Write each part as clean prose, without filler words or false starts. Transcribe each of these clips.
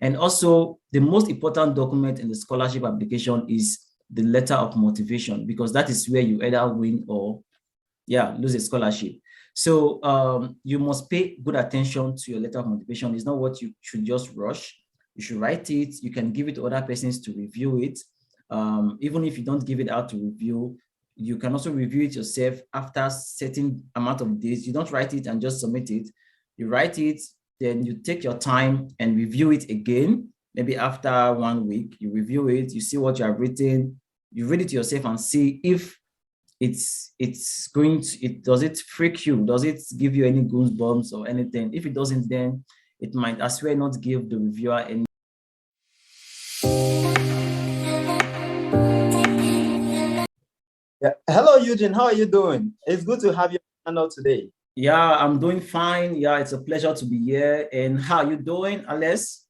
And also, the most important document in the scholarship application is the letter of motivation, because that is where you either win or lose a scholarship. So you must pay good attention to your letter of motivation. It's not what you should just rush. You should write it. You can give it to other persons to review it. Even if you don't give it out to review, you can also review it yourself after certain amount of days. You don't write it and just submit it. You write it, then you take your time and review it again. Maybe after 1 week, you review it, you see what you have written, you read it yourself and see if does it freak you? Does it give you any goosebumps or anything? If it doesn't, then it might as well not give the reviewer any. Yeah. Hello, Eugene. How are you doing? It's good to have you on the channel today. Yeah, I'm doing fine. Yeah, it's a pleasure to be here. And how are you doing, Alex?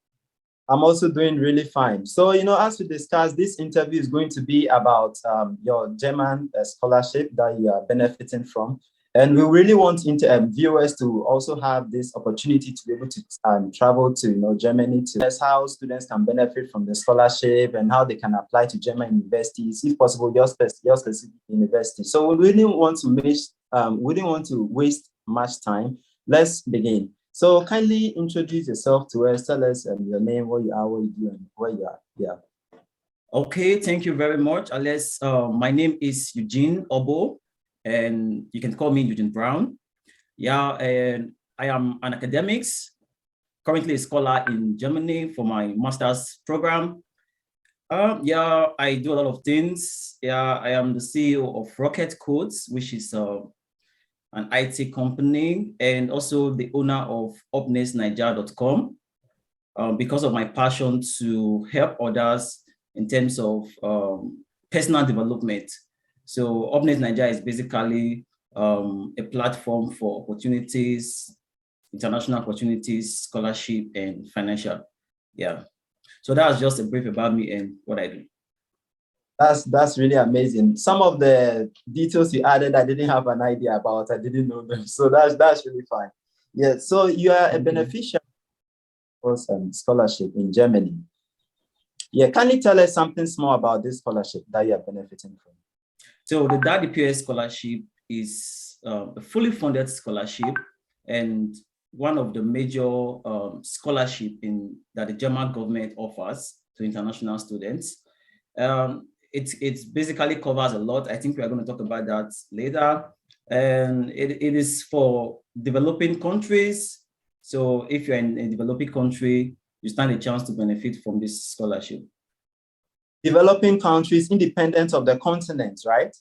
I'm also doing really fine. So, as we discussed, this interview is going to be about your German scholarship that you are benefiting from. And we really want viewers to also have this opportunity to be able to travel to Germany, to that's how students can benefit from the scholarship and how they can apply to German universities, if possible, your specific university. So we didn't want to waste much time. Let's begin. So kindly introduce yourself to us. Tell us your name, what you are, what you do, and where you are. Yeah. Okay, thank you very much, Alex. My name is Eugene Obo, and you can call me Eugene Brown. Yeah, and I am an academics, currently a scholar in Germany for my master's program. Yeah, I do a lot of things. Yeah, I am the CEO of Rocket Codes, which is an IT company, and also the owner of upnestnigeria.com, because of my passion to help others in terms of personal development. So Upnest Nigeria is basically a platform for opportunities, international opportunities, scholarship, and financial. Yeah. So that's just a brief about me and what I do. That's really amazing. Some of the details you added, I didn't have an idea about. I didn't know them. So that's really fine. Yeah. So you are a beneficiary of scholarship in Germany. Yeah. Can you tell us something small about this scholarship that you are benefiting from? So the DAAD EPOS scholarship is a fully funded scholarship and one of the major scholarship that the German government offers to international students. It basically covers a lot. I think we are going to talk about that later. And it is for developing countries. So if you're in a developing country, you stand a chance to benefit from this scholarship. Developing countries independent of the continent, right?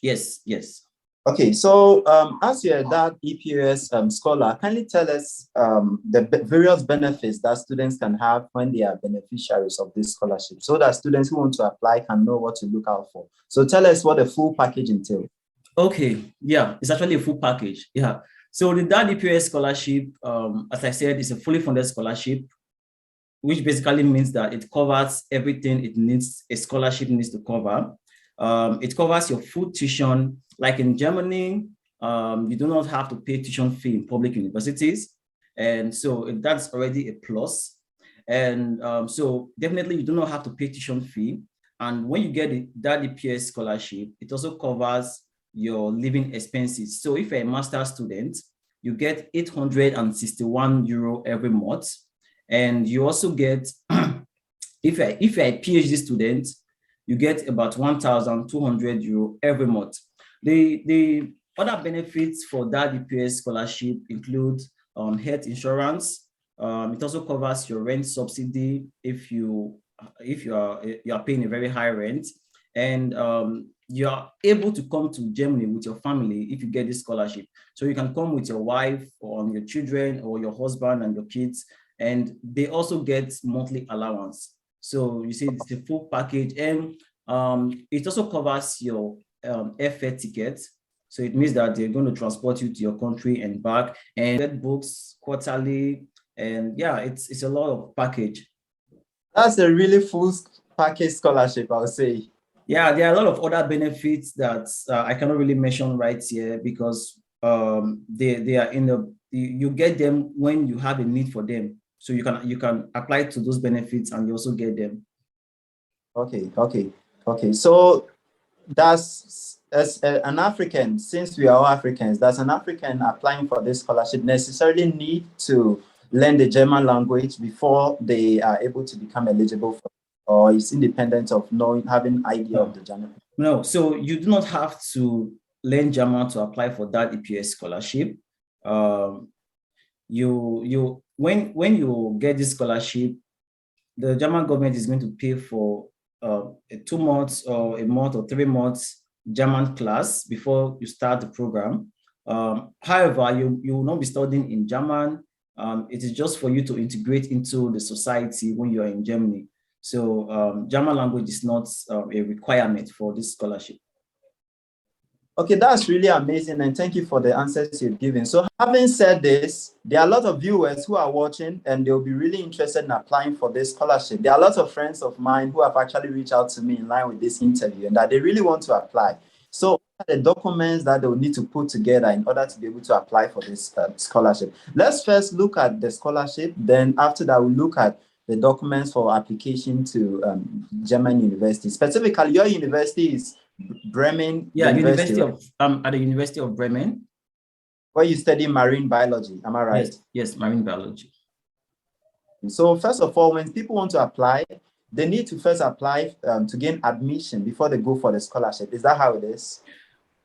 Yes, yes. Okay, so as you're that EPOS scholar, can you tell us the various benefits that students can have when they are beneficiaries of this scholarship, so that students who want to apply can know what to look out for? So tell us what the full package entails. Okay, yeah, it's actually a full package. Yeah, so the DAAD EPOS scholarship, as I said, is a fully funded scholarship, which basically means that it covers everything a scholarship needs to cover. It covers your full tuition. Like in Germany, you do not have to pay tuition fee in public universities. And so that's already a plus. And so definitely you do not have to pay tuition fee. And when you get the DAAD EPOS scholarship, it also covers your living expenses. So if you're a master's student, you get 861 euro every month. And you also get, if you're a PhD student, you get about 1,200 euro every month. The other benefits for DAAD EPOS scholarship include health insurance. It also covers your rent subsidy if you are paying a very high rent, and you are able to come to Germany with your family if you get this scholarship. So you can come with your wife or your children or your husband and your kids, and they also get monthly allowance. So you see, it's a full package, and it also covers your airfare tickets. So it means that they're going to transport you to your country and back, and get books quarterly, and yeah, it's a lot of package. That's a really full package scholarship, I would say. Yeah, there are a lot of other benefits that I cannot really mention right here because they are you get them when you have a need for them. So you can apply to those benefits and you also get them. Okay. So does, as an African, since we are all Africans, does an African applying for this scholarship necessarily need to learn the German language before they are able to become eligible for, or is independent of knowing, having idea of the German? No, so you do not have to learn German to apply for that EPS scholarship. When you get this scholarship, the German government is going to pay for a 2 months or a month or 3 months German class before you start the program. However, you will not be studying in German. It is just for you to integrate into the society when you are in Germany. So German language is not a requirement for this scholarship. Okay, that's really amazing, and thank you for the answers you've given. So having said this, there are a lot of viewers who are watching and they'll be really interested in applying for this scholarship. There are lots of friends of mine who have actually reached out to me in line with this interview and that they really want to apply. So what are the documents that they'll need to put together in order to be able to apply for this scholarship? Let's first look at the scholarship. Then after that, we'll look at the documents for application to German university. Specifically, your university is Bremen. Yeah, University, at the University of Bremen. Where you study marine biology, am I right? Yes, marine biology. So first of all, when people want to apply, they need to first apply to gain admission before they go for the scholarship. Is that how it is?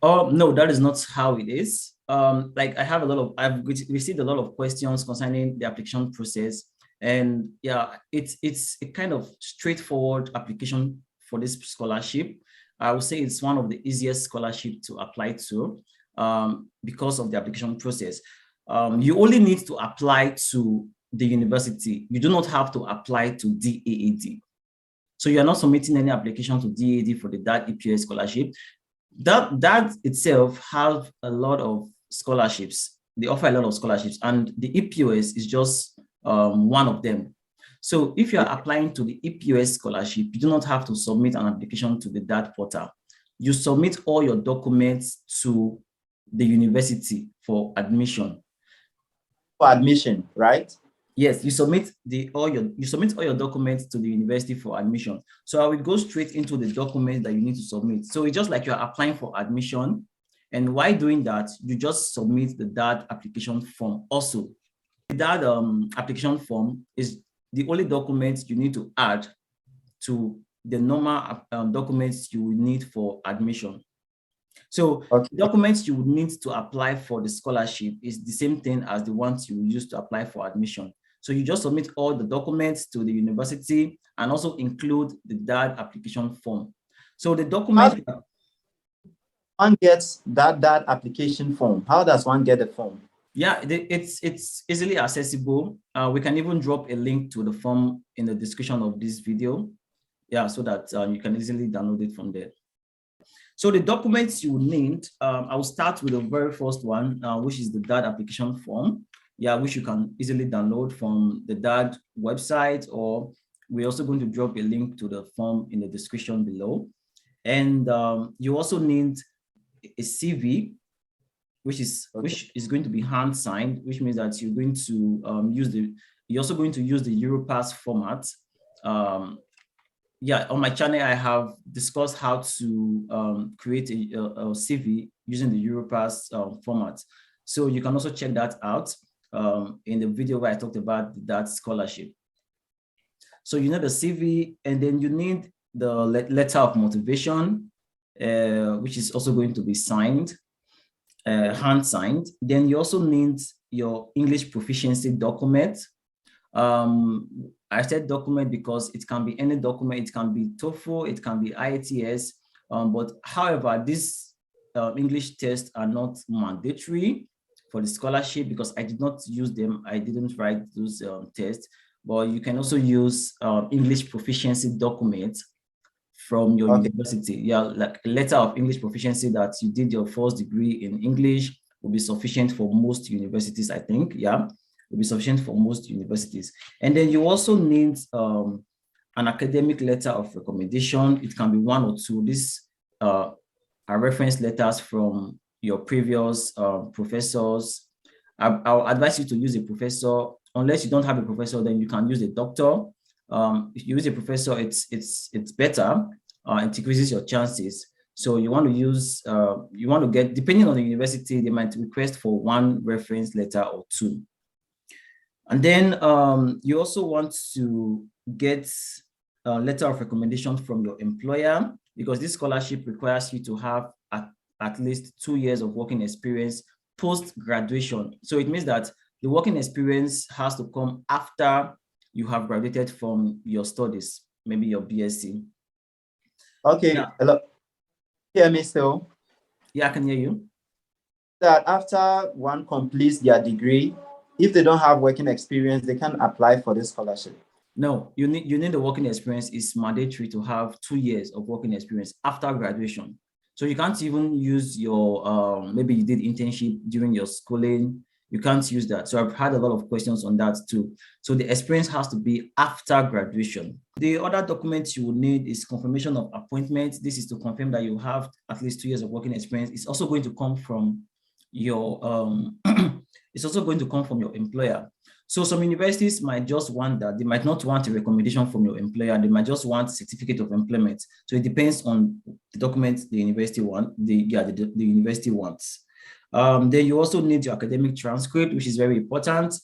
Oh, no, that is not how it is. Like I've received a lot of questions concerning the application process. And yeah, it's a kind of straightforward application for this scholarship. I would say it's one of the easiest scholarship to apply to because of the application process. You only need to apply to the university. You do not have to apply to DAAD. So you're not submitting any application to DAAD for the DAAD EPOS scholarship. That itself have a lot of scholarships. They offer a lot of scholarships, and the EPOS is just one of them. So if you're applying to the EPOS scholarship, you do not have to submit an application to the DAAD portal. You submit all your documents to the university for admission. For admission, right? Yes, you submit all your documents to the university for admission. So I will go straight into the documents that you need to submit. So it's just like you're applying for admission. And while doing that, you just submit the DAAD application form also. The DAAD application form is the only document you need to add to the normal documents you will need for admission. So documents you would need to apply for the scholarship is the same thing as the ones you will use to apply for admission. So you just submit all the documents to the university and also include the DAAD application form. So the document... One gets that application form. How does one get the form? Yeah, it's easily accessible. We can even drop a link to the form in the description of this video. Yeah, so that you can easily download it from there. So the documents you need, I will start with the very first one, which is the DAAD application form. Yeah, which you can easily download from the DAAD website, or we're also going to drop a link to the form in the description below. And you also need a CV, which is going to be hand signed, which means that you're going to you're also going to use the Europass format. Yeah, on my channel, I have discussed how to create a CV using the Europass format. So you can also check that out in the video where I talked about that scholarship. So you need a CV, and then you need the letter of motivation, which is also going to be signed, hand signed. Then you also need your English proficiency document. I said document because it can be any document. It can be TOEFL, it can be IELTS, but however, these English tests are not mandatory for the scholarship because I did not use them. I didn't write those tests, but you can also use English proficiency documents from your university. Yeah, like a letter of English proficiency that you did your first degree in English will be sufficient for most universities, I think. Yeah, will be sufficient for most universities. And then you also need an academic letter of recommendation. It can be 1 or 2. These are reference letters from your previous professors. I'll advise you to use a professor unless you don't have a professor, then you can use a doctor. If you use a professor, it's better. It increases your chances. So you want to use, you want to get, depending on the university, they might request for one reference letter or two. And then you also want to get a letter of recommendation from your employer, because this scholarship requires you to have at least 2 years of working experience post-graduation. So it means that the working experience has to come after you have graduated from your studies, maybe your BSc. Okay, Yeah. hello. Hear me still? Yeah, I can hear you. That after one completes their degree, if they don't have working experience, they can apply for this scholarship. No, you need the working experience. It's mandatory to have 2 years of working experience after graduation. So you can't even use your, maybe you did internship during your schooling. You can't use that. So I've had a lot of questions on that too. So the experience has to be after graduation. The other documents you will need is confirmation of appointment. This is to confirm that you have at least 2 years of working experience. It's also going to come from your, it's also going to come from your employer. So some universities might just want that. They might not want a recommendation from your employer. They might just want certificate of employment. So it depends on the documents the university the university wants. Then you also need your academic transcript, which is very important.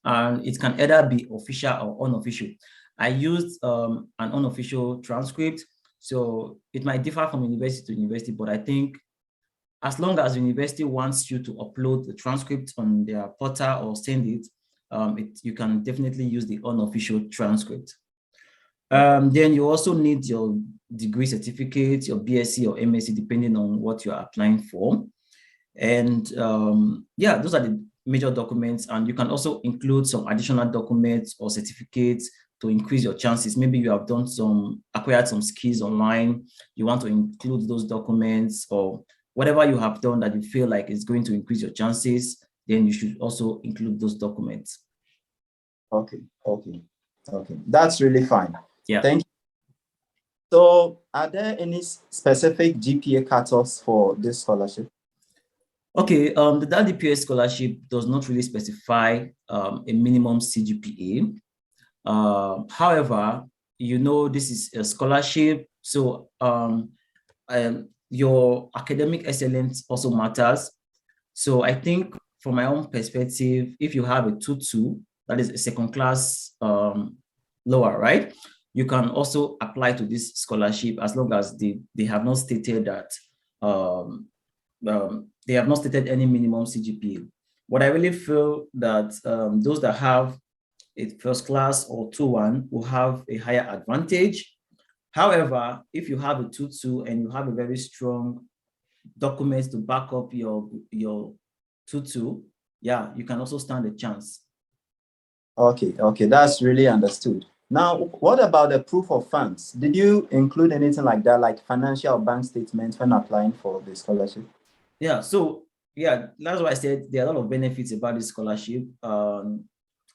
And it can either be official or unofficial. I used an unofficial transcript. So it might differ from university to university, but I think as long as the university wants you to upload the transcript on their portal or send it, you can definitely use the unofficial transcript. Then you also need your degree certificate, your BSc or MSc, depending on what you're applying for. And yeah, those are the major documents. And you can also include some additional documents or certificates to increase your chances. Maybe you have acquired some skills online. You want to include those documents, or whatever you have done that you feel like is going to increase your chances, then you should also include those documents. Okay. That's really fine. Yeah. Thank you. So are there any specific GPA cutoffs for this scholarship? Okay, the DAAD EPOS scholarship does not really specify a minimum CGPA. However, this is a scholarship, so your academic excellence also matters. So I think from my own perspective, if you have a 2.2, that is a second class lower, right? You can also apply to this scholarship as long as they have not stated that they have not stated any minimum CGPA. But I really feel that those that have a first class or 2.1 will have a higher advantage. However, if you have a 2.2 and you have a very strong documents to back up your 2.2, yeah, you can also stand a chance. Okay, that's really understood. Now, what about the proof of funds? Did you include anything like that, like financial or bank statements when applying for the scholarship? Yeah, so yeah, that's why I said there are a lot of benefits about this scholarship. I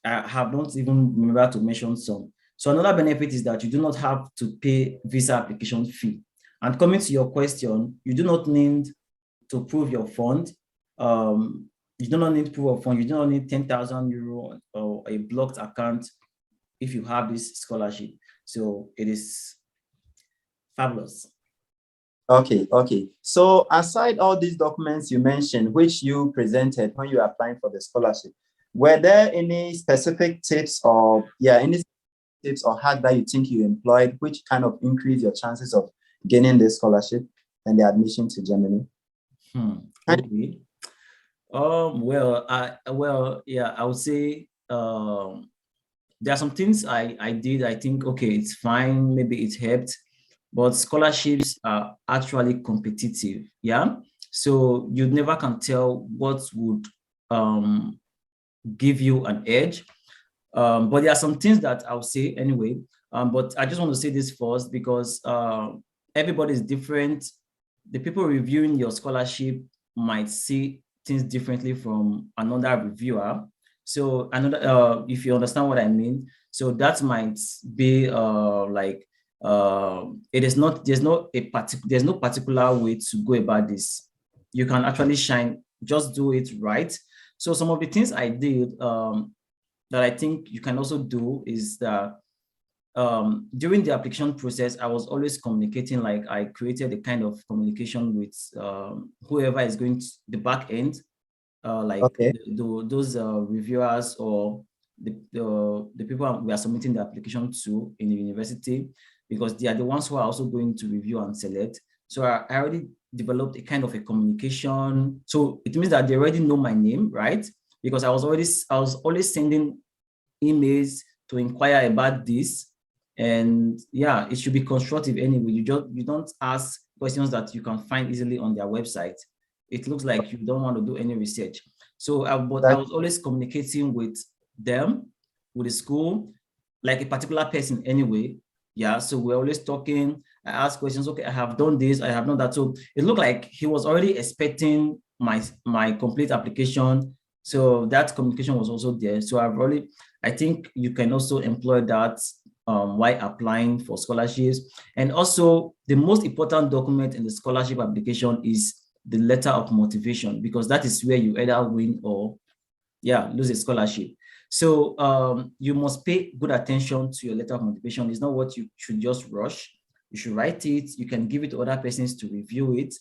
have not even remembered to mention some. So another benefit is that you do not have to pay visa application fee. And coming to your question, you do not need to prove your fund. You do not need proof of fund. You do not need 10,000 euro or a blocked account if you have this scholarship. So it is fabulous. Okay. So aside all these documents you mentioned, which you presented when you were applying for the scholarship, were there any specific tips or hack that you think you employed, which kind of increase your chances of gaining the scholarship and the admission to Germany? Okay. Yeah, I would say there are some things I did. I think, okay, it's fine. Maybe it helped, but scholarships are actually competitive. Yeah. So you never can tell what would give you an edge. But there are some things that I'll say anyway. But I just want to say this first because everybody is different. The people reviewing your scholarship might see things differently from another reviewer. So if you understand what I mean, so that might be there's no particular way to go about this. You can actually shine, just do it right. So some of the things I did, that I think you can also do is that during the application process, I was always communicating, like I created a kind of communication with whoever is going to the back end, like Okay. those reviewers or the people we are submitting the application to in the university, because they are the ones who are also going to review and select. So I already developed a kind of a communication. So it means that they already know my name, right? Because I was always sending emails to inquire about this. And yeah, it should be constructive anyway. You don't ask questions that you can find easily on their website. It looks like you don't want to do any research. So but I was always communicating with them, with the school, like a particular person anyway. Yeah, so we're always talking. I ask questions. Okay, I have done this, I have done that. So it looked like he was already expecting my complete application. So that communication was also there. So I think you can also employ that while applying for scholarships. And also, the most important document in the scholarship application is the letter of motivation, because that is where you either win or lose a scholarship. So you must pay good attention to your letter of motivation. It's not what you should just rush. You should write it. You can give it to other persons to review it.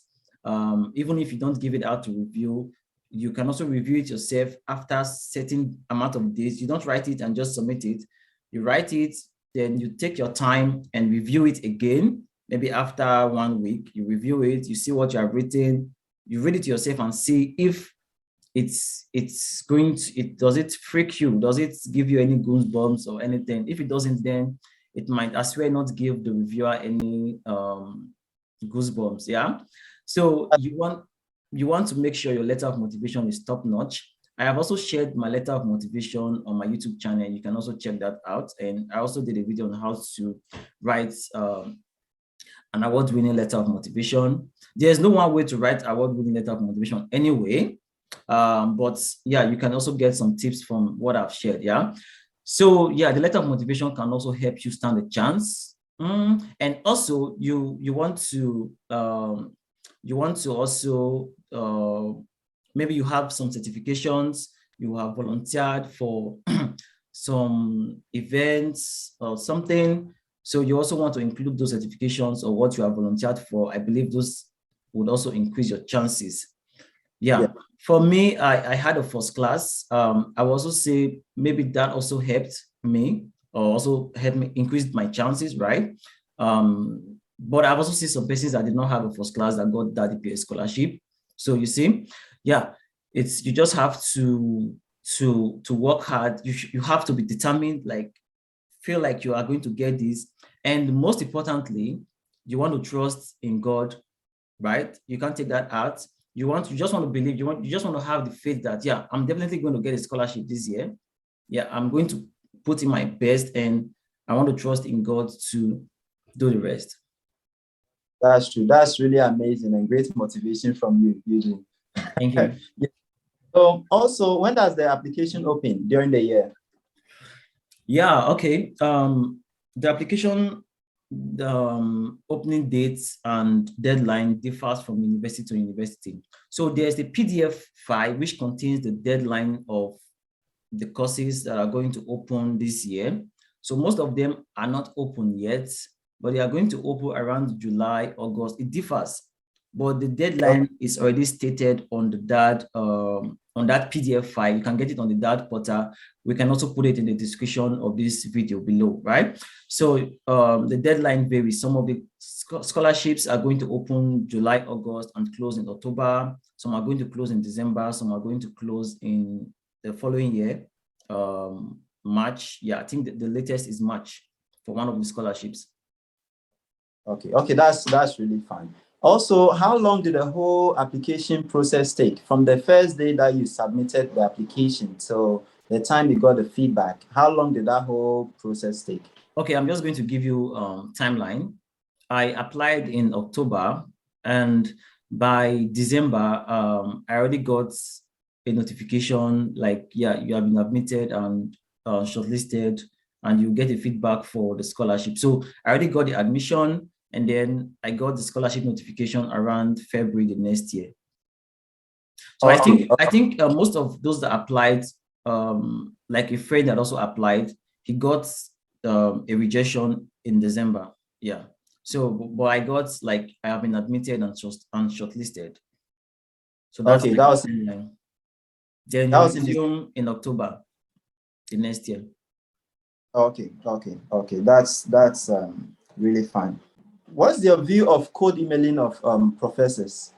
Even if you don't give it out to review, you can also review it yourself after certain amount of days. You don't write it and just submit it. You write it, then you take your time and review it again. Maybe after 1 week, you review it, you see what you have written, you read it yourself and see if does it freak you? Does it give you any goosebumps or anything? If it doesn't, then it might as well not give the reviewer any goosebumps. Yeah. So you want to make sure your letter of motivation is top notch. I have also shared my letter of motivation on my YouTube channel. You can also check that out. And I also did a video on how to write an award-winning letter of motivation. There's no one way to write award-winning letter of motivation anyway. But yeah, you can also get some tips from what I've shared. Yeah. So yeah, the letter of motivation can also help you stand a chance. And also you want to also maybe you have some certifications, you have volunteered for some events or something. So you also want to include those certifications or what you have volunteered for. I believe those would also increase your chances. Yeah. For me, I had a first class. I will also say maybe that also helped me, or also helped me increase my chances, right? But I've also seen some persons that did not have a first class that got that DAAD EPOS scholarship. So you see, yeah, you just have to work hard. You have to be determined, like feel like you are going to get this. And most importantly, you want to trust in God, right? You can't take that out. You just want to believe, you just want to have the faith that, yeah, I'm definitely going to get a scholarship this year. Yeah, I'm going to put in my best, and I want to trust in God to do the rest. That's true. That's really amazing and great motivation from you, Eugene. Thank you. So also, when does the application open during the year? Yeah, okay. The application opening dates and deadline differs from university to university. So there's the PDF file which contains the deadline of the courses that are going to open this year. So most of them are not open yet, but they are going to open around July, August. It differs, but the deadline is already stated on the DAAD on that PDF file. You can get it on the DAAD portal. We can also put it in the description of this video below, right? So the deadline varies. Some of the scholarships are going to open July, August, and close in October. Some are going to close in December. Some are going to close in the following year, March. Yeah, I think the latest is March for one of the scholarships. Okay, that's really fine. Also, how long did the whole application process take from the first day that you submitted the application till the time you got the feedback? How long did that whole process take? Okay, I'm just going to give you timeline. I applied in October, and by December, I already got a notification like, yeah, you have been admitted and shortlisted, and you get a feedback for the scholarship. So I already got the admission, and then I got the scholarship notification around February the next year. So I think most of those that applied like a friend that also applied, he got a rejection in December. Yeah. So, but I got like I have been admitted and shortlisted. So that's Okay, like that the was timeline. Then that you was in this. resume in October the next year. Okay. That's really fine. What's your view of cold emailing of professors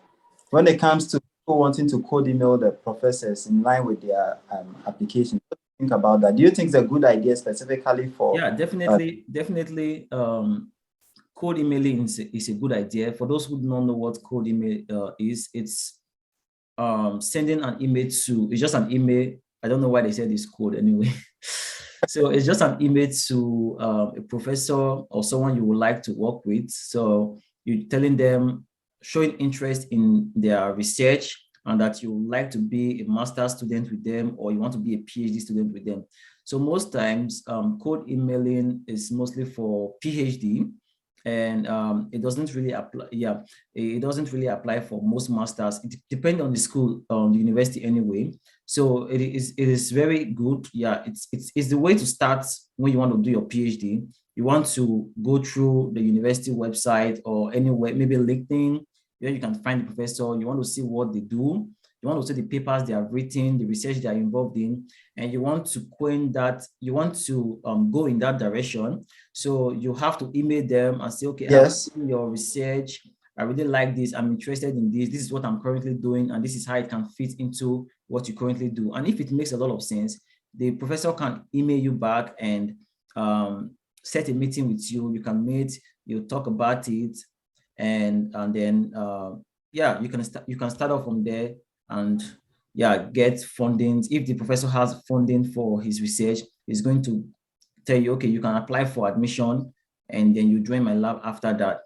when it comes to people wanting to cold email the professors in line with their application? What do you think about that? Do you think it's a good idea specifically for? Yeah, definitely. Cold emailing is a good idea. For those who don't know what cold email is, it's sending an email to, it's just an email. I don't know why they said it's code anyway. So it's just an email to a professor or someone you would like to work with. So you're telling them, showing interest in their research and that you would like to be a master's student with them or you want to be a PhD student with them. So most times cold emailing is mostly for PhD, and it doesn't really apply. Yeah, it doesn't really apply for most masters. It depends on the school, on the university anyway. So it is very good. Yeah, it's the way to start when you want to do your PhD. You want to go through the university website or anywhere, maybe LinkedIn, where you can find the professor. You want to see what they do. You want to see the papers they have written, the research they are involved in, and you want to coin that. You want to go in that direction. So you have to email them and say, okay, I've Yes. seen your research. I really like this. I'm interested in this. This is what I'm currently doing, and this is how it can fit into what you currently do. And if it makes a lot of sense, the professor can email you back and set a meeting with you. You can meet, you talk about it, and then yeah, you can start off from there and yeah, get funding. If the professor has funding for his research, he's going to tell you, okay, you can apply for admission, and then you join my lab after that.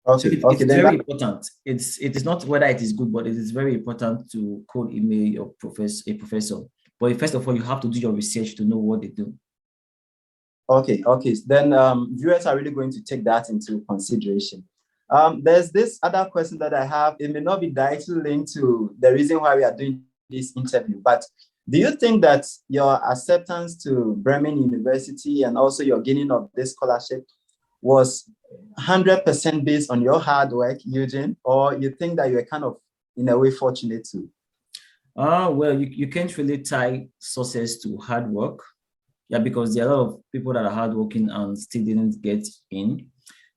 So Okay. it's Then very important. It is not whether it is good, but it is very important to cold email your a professor. But first of all, you have to do your research to know what they do. Okay. Then viewers are really going to take that into consideration. There's this other question that I have. It may not be directly linked to the reason why we are doing this interview, but do you think that your acceptance to Bremen University and also your gaining of this scholarship was 100% based on your hard work, Eugene, or you think that you were kind of, in a way, fortunate too? Well, you can't really tie success to hard work. Yeah, because there are a lot of people that are hardworking and still didn't get in.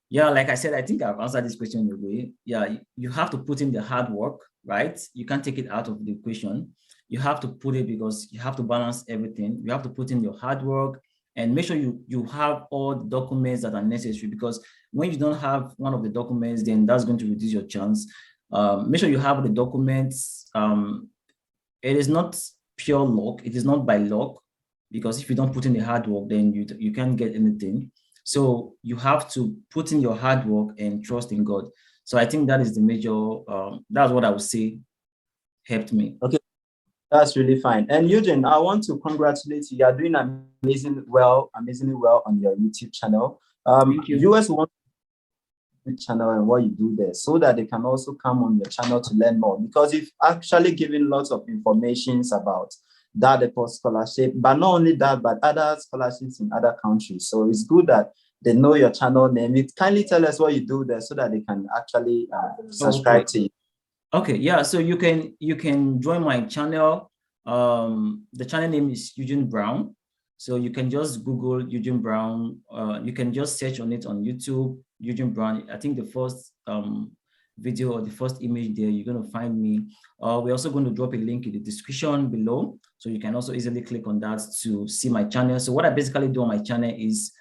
Yeah, like I said, I think I've answered this question in a way. Yeah, you have to put in the hard work, right? You can't take it out of the equation. You have to put it because you have to balance everything. You have to put in your hard work and make sure you have all the documents that are necessary, because when you don't have one of the documents, then that's going to reduce your chance. Make sure you have the documents. It is not pure luck. It is not by luck, because if you don't put in the hard work, then you can't get anything. So you have to put in your hard work and trust in God. So I think that is the major, that's what I would say helped me. Okay, that's really fine. And Eugene, I want to congratulate you. You are doing amazingly well on your YouTube channel. Thank you. Viewers want channel and what you do there so that they can also come on your channel to learn more, because you've actually given lots of informations about DAAD EPOS scholarship, but not only that, but other scholarships in other countries. So it's good that they know your channel name. You kindly tell us what you do there so that they can actually subscribe to you. Okay, yeah, so you can join my channel. The channel name is Eugene Brown. So you can just Google Eugene Brown. You can just search on it on YouTube, Eugene Brown. I think the first video or the first image there, you're going to find me. We're also going to drop a link in the description below. So you can also easily click on that to see my channel. So what I basically do on my channel is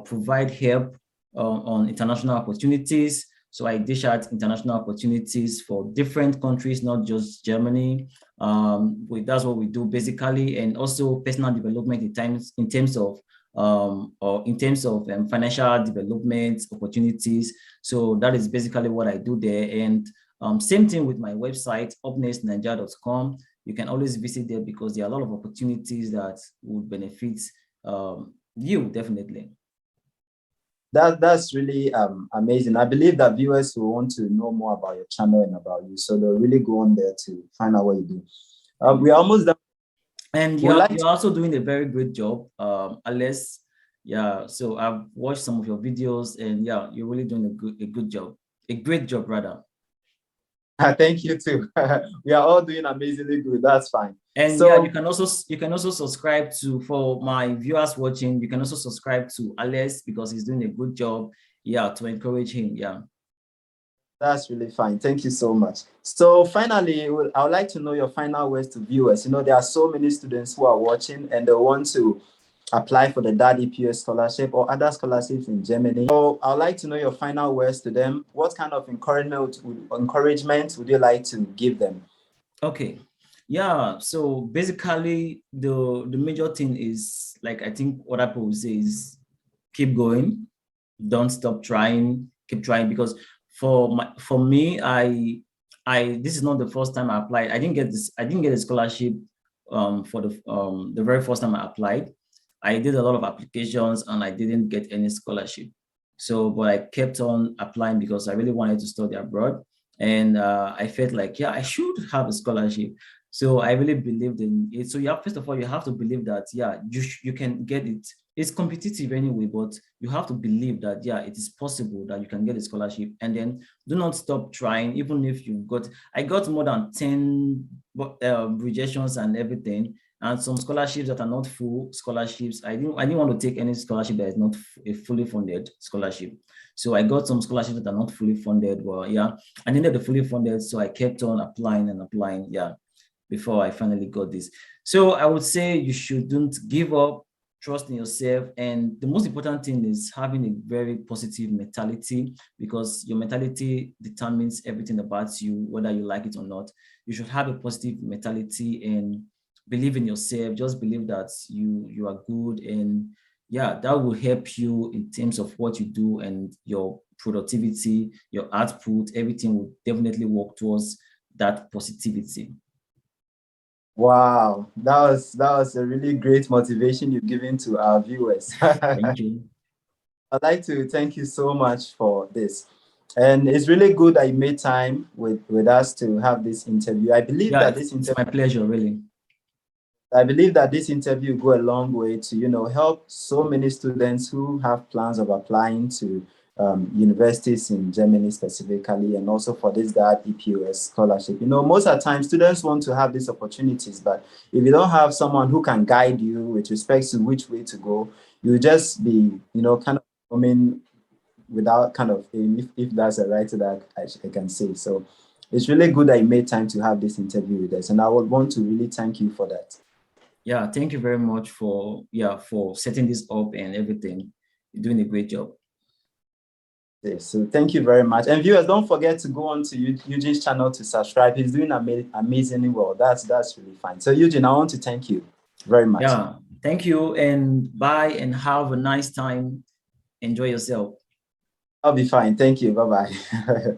provide help on international opportunities. So I dish out international opportunities for different countries, not just Germany. That's what we do basically, and also personal development in terms of financial development opportunities. So that is basically what I do there. And same thing with my website, upnextnigeria.com. You can always visit there because there are a lot of opportunities that would benefit you definitely. That's really amazing. I believe that viewers will want to know more about your channel and about you, so they'll really go on there to find out what you do. We're almost done. And Would like you're also doing a very great job, Alex. Yeah, so I've watched some of your videos, and yeah, you're really doing a good job, a great job rather. thank you too. We are all doing amazingly good. That's fine. And yeah, So you can also subscribe to, for my viewers watching, you can also subscribe to Alex because he's doing a good job. Yeah, to encourage him. Yeah. that's really fine. Thank you so much. So finally, I would like to know your final words to viewers. You know, there are so many students who are watching and they want to apply for the DAAD EPOS scholarship or other scholarships in Germany. So I would like to know your final words to them. What kind of encouragement would you like to give them? Okay. Yeah. So basically, the major thing is, like, I think what I would say is keep going, don't stop trying, keep trying, because for me, I this is not the first time I applied. I didn't get a scholarship for the very first time I applied. I did a lot of applications and I didn't get any scholarship. So, but I kept on applying because I really wanted to study abroad. And I felt like, yeah, I should have a scholarship. So I really believed in it. So you have, first of all, you have to believe that, yeah, you can get it. It's competitive anyway, but you have to believe that, yeah, it is possible that you can get a scholarship. And then do not stop trying, even if I got more than 10 rejections and everything, and some scholarships that are not full scholarships. I didn't want to take any scholarship that is not a fully funded scholarship. So I got some scholarships that are not fully funded. Well, yeah, I needed the fully funded, so I kept on applying and applying. Yeah, before I finally got this. So I would say you shouldn't give up, trust in yourself. And the most important thing is having a very positive mentality, because your mentality determines everything about you, whether you like it or not. You should have a positive mentality and believe in yourself. Just believe that you are good, and yeah, that will help you in terms of what you do, and your productivity, your output, everything will definitely work towards that positivity. Wow, that was a really great motivation you've given to our viewers. Thank you. I'd like to thank you so much for this. And it's really good that you made time with us to have this interview. Yeah, it's my pleasure, really. I believe that this interview go a long way to, help so many students who have plans of applying to universities in Germany specifically, and also for this DAAD EPOS scholarship. Most of the time students want to have these opportunities, but if you don't have someone who can guide you with respect to which way to go, you just be, kind of coming without kind of aim, if that's a right that I can say. So it's really good that you made time to have this interview with us, and I would want to really thank you for that. Yeah, thank you very much for setting this up and everything. You're doing a great job. Yes, so thank you very much. And viewers, don't forget to go on to Eugene's channel to subscribe. He's doing amazingly well. That's really fine. So Eugene, I want to thank you very much. Yeah, thank you, and bye, and have a nice time. Enjoy yourself. I'll be fine. Thank you. Bye-bye.